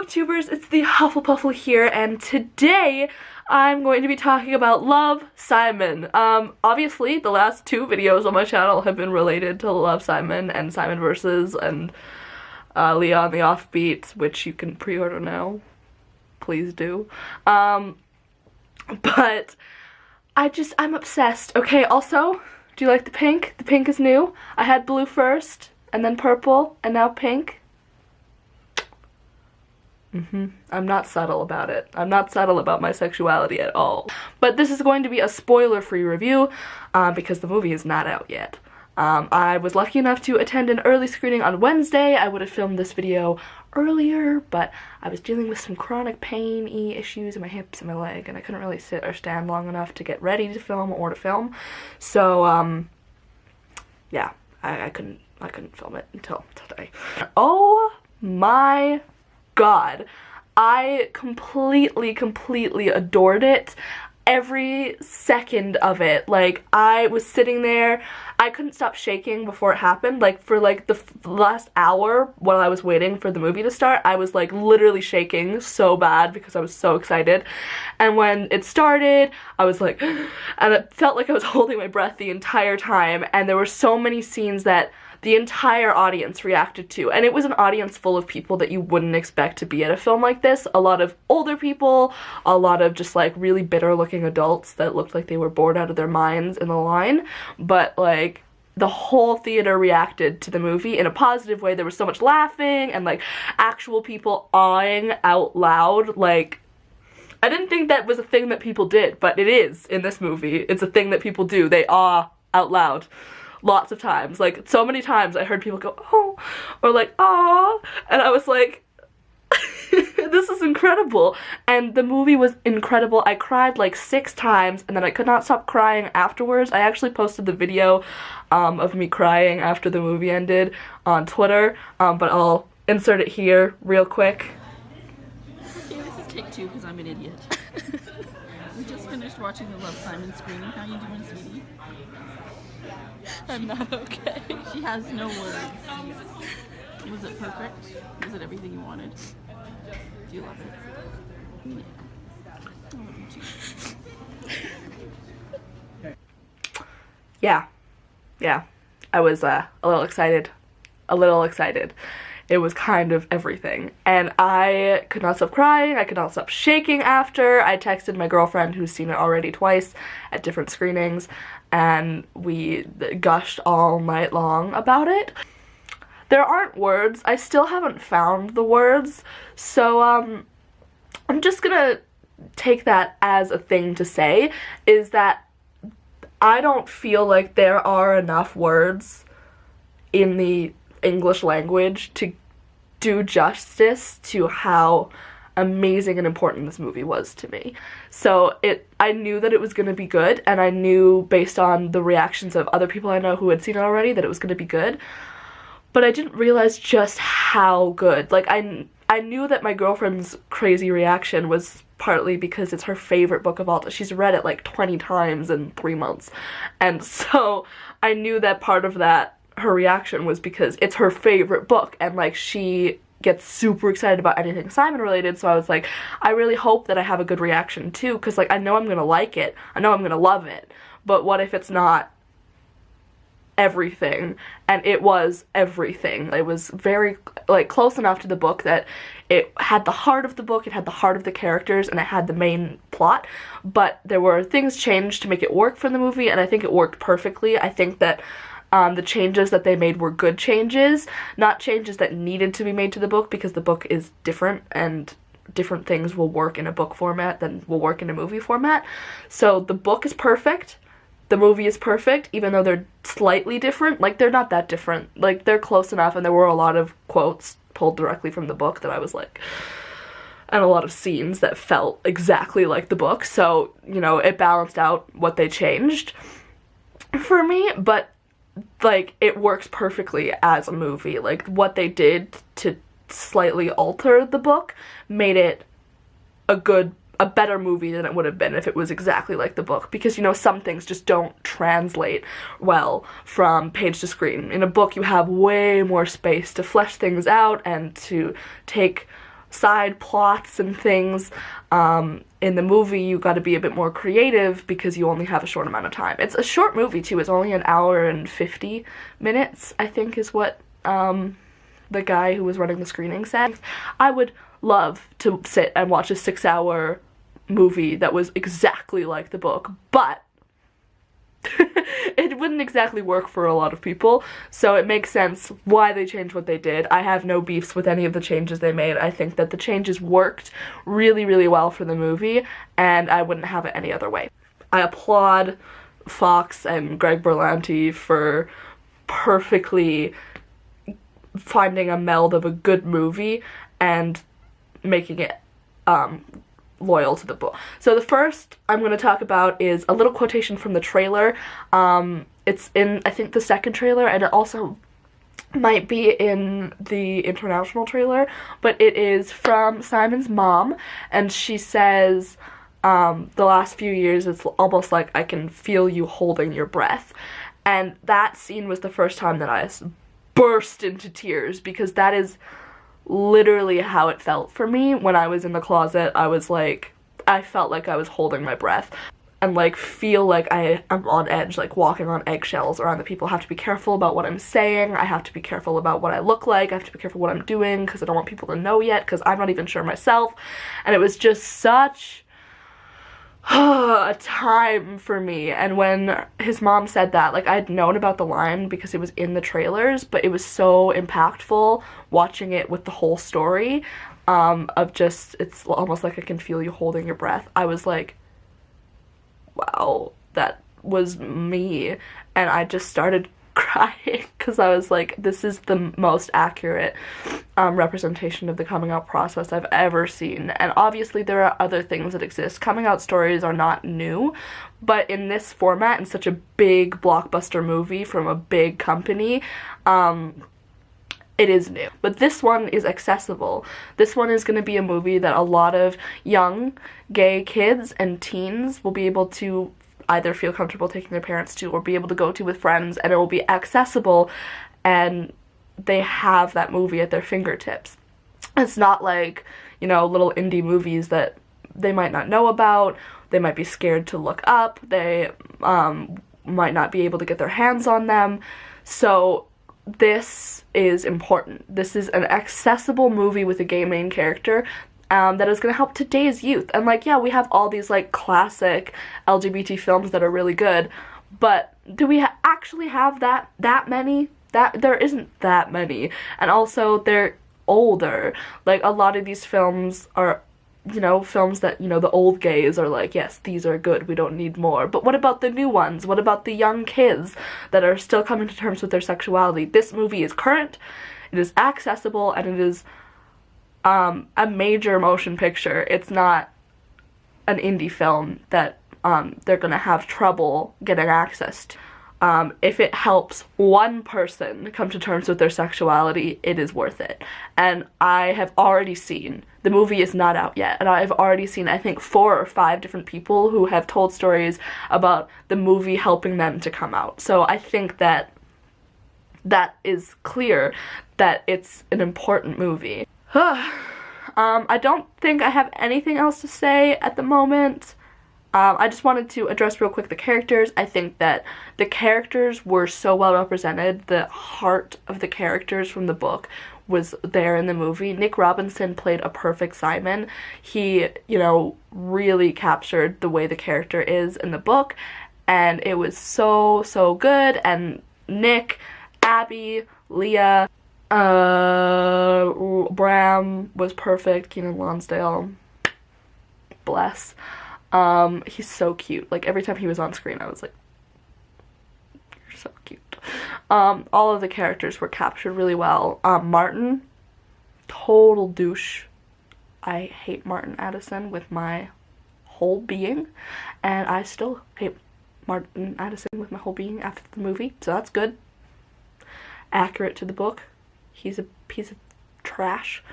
booktubers, it's the Hufflepuffle here, and today I'm going to be talking about Love, Simon. Obviously the last two videos on my channel have been related to Love, Simon and Simon Versus and Leah on the Offbeat, which you can pre-order now. Please do. But I'm obsessed. Okay, also, do you like the pink? The pink is new. I had blue first, and then purple, and now pink. I'm not subtle about it. I'm not subtle about my sexuality at all. But this is going to be a spoiler-free review because the movie is not out yet. I was lucky enough to attend an early screening on Wednesday. I would have filmed this video earlier, but I was dealing with some chronic pain-y issues in my hips and my leg, and I couldn't really sit or stand long enough to get ready to film or to film. So, yeah, I couldn't film it until today. Oh my God, I completely adored it. Every second of it. Like, I was sitting there, I couldn't stop shaking before it happened. Like, for like the last hour while I was waiting for the movie to start, I was like literally shaking so bad because I was so excited. And when it started, I was like, and it felt like I was holding my breath the entire time, and there were so many scenes that the entire audience reacted to, and it was an audience full of people that you wouldn't expect to be at a film like this. A lot of older people, a lot of just like really bitter looking adults that looked like they were bored out of their minds in the line, but like the whole theater reacted to the movie in a positive way. There was so much laughing and like actual people awing out loud. Like, I didn't think that was a thing that people did, but it is in this movie. It's a thing that people do. They awe out loud. Lots of times. Like, so many times I heard people go, oh, or like, aw, and I was like, this is incredible. And the movie was incredible. I cried like 6 times, and then I could not stop crying afterwards. I actually posted the video of me crying after the movie ended on Twitter, but I'll insert it here real quick. Okay, this is take 2 because I'm an idiot. We just finished watching the Love, Simon screening. How you doing, sweetie? I'm not okay. She has no words. Was it perfect? Was it everything you wanted? Do you love it? Yeah. I love you too. Yeah. I was a little excited. It was kind of everything. And I could not stop crying, I could not stop shaking after. I texted my girlfriend who's seen it already twice at different screenings, and we gushed all night long about it. There aren't words. I still haven't found the words, so I'm just gonna take that as a thing to say, is that I don't feel like there are enough words in the English language to do justice to how amazing and important this movie was to me. So I knew that it was going to be good, and I knew based on the reactions of other people I know who had seen it already that it was going to be good, but I didn't realize just how good. Like, I knew that my girlfriend's crazy reaction was partly because it's her favorite book of all time. She's read it like 20 times in 3 months, and so I knew that part of that, her reaction, was because it's her favorite book, and like she gets super excited about anything Simon related. So I was like, I really hope that I have a good reaction too, because like I know I'm gonna like it, I know I'm gonna love it, but what if it's not everything? And it was everything. It was very like close enough to the book that it had the heart of the book, it had the heart of the characters, and it had the main plot, but there were things changed to make it work for the movie, and I think it worked perfectly. I think that the changes that they made were good changes, not changes that needed to be made to the book, because the book is different, and different things will work in a book format than will work in a movie format. So the book is perfect, the movie is perfect, even though they're slightly different. Like, they're not that different. Like, they're close enough, and there were a lot of quotes pulled directly from the book that I was like, and a lot of scenes that felt exactly like the book, so, you know, it balanced out what they changed for me, but like, it works perfectly as a movie. Like, what they did to slightly alter the book made it a better movie than it would have been if it was exactly like the book, because, you know, some things just don't translate well from page to screen. In a book, you have way more space to flesh things out and to take side plots and things. In the movie, you got to be a bit more creative because you only have a short amount of time. It's a short movie too. It's only an hour and 50 minutes, I think, is what the guy who was running the screening said. I would love to sit and watch a 6-hour movie that was exactly like the book, but it wouldn't exactly work for a lot of people, so it makes sense why they changed what they did. I have no beefs with any of the changes they made. I think that the changes worked really, really well for the movie, and I wouldn't have it any other way. I applaud Fox and Greg Berlanti for perfectly finding a meld of a good movie and making it loyal to the book. So the first I'm going to talk about is a little quotation from the trailer. It's in, I think, the second trailer, and it also might be in the international trailer, but it is from Simon's mom, and she says, the last few years it's almost like I can feel you holding your breath. And that scene was the first time that I burst into tears, because that is literally how it felt for me when I was in the closet. I felt like I was holding my breath and like feel like I am on edge, like walking on eggshells around the people. I have to be careful about what I'm saying. I have to be careful about what I look like. I have to be careful what I'm doing because I don't want people to know yet, because I'm not even sure myself. And it was just such a time for me. And when his mom said that, like, I'd known about the line because it was in the trailers, but it was so impactful watching it with the whole story, of just, it's almost like I can feel you holding your breath. I was like, wow, that was me. And I just started crying because I was like, this is the most accurate representation of the coming out process I've ever seen. And obviously there are other things that exist. Coming out stories are not new, but in this format, in such a big blockbuster movie from a big company, it is new. But this one is accessible. This one is going to be a movie that a lot of young gay kids and teens will be able to either feel comfortable taking their parents to or be able to go to with friends, and it will be accessible, and they have that movie at their fingertips. It's not like, you know, little indie movies that they might not know about, they might be scared to look up, they might not be able to get their hands on them. So this is important. This is an accessible movie with a gay main character that is going to help today's youth. And like, yeah, we have all these like classic LGBT films that are really good, but do we actually have that many? That there isn't that many. And also they're older. Like, a lot of these films are, you know, films that, you know, the old gays are like, yes, these are good, we don't need more. But what about the new ones? What about the young kids that are still coming to terms with their sexuality? This movie is current, it is accessible, and it is a major motion picture. It's not an indie film that they're gonna have trouble getting access to. If it helps one person come to terms with their sexuality, it is worth it. And I have already seen, the movie is not out yet, and I've already seen, I think, 4 or 5 different people who have told stories about the movie helping them to come out. So I think that that is clear that it's an important movie. I don't think I have anything else to say at the moment. I just wanted to address real quick the characters. I think that the characters were so well represented. The heart of the characters from the book was there in the movie. Nick Robinson played a perfect Simon. He, you know, really captured the way the character is in the book, and it was so, so good. And Nick, Abby, Leah, Bram was perfect. Keenan Lonsdale, bless. He's so cute. Like, every time he was on screen, I was like, you're so cute. All of the characters were captured really well. Martin, total douche. I hate Martin Addison with my whole being, and I still hate Martin Addison with my whole being after the movie, so that's good. Accurate to the book. He's a piece of trash.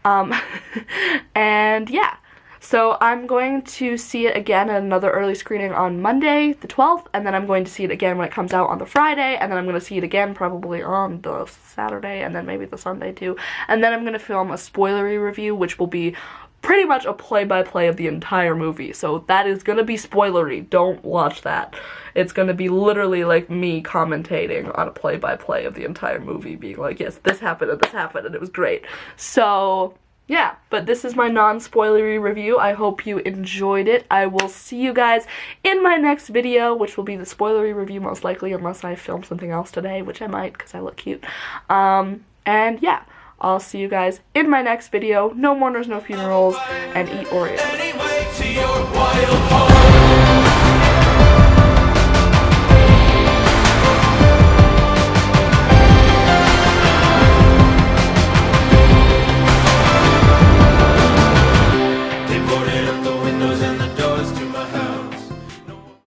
And yeah. So I'm going to see it again at another early screening on Monday, the 12th, and then I'm going to see it again when it comes out on the Friday, and then I'm going to see it again probably on the Saturday, and then maybe the Sunday too. And then I'm going to film a spoilery review, which will be pretty much a play-by-play of the entire movie. So that is going to be spoilery. Don't watch that. It's going to be literally like me commentating on a play-by-play of the entire movie, being like, yes, this happened and it was great. So yeah, but this is my non-spoilery review. I hope you enjoyed it. I will see you guys in my next video, which will be the spoilery review most likely, unless I film something else today, which I might because I look cute. And yeah, I'll see you guys in my next video. No mourners, no funerals, and eat Oreos.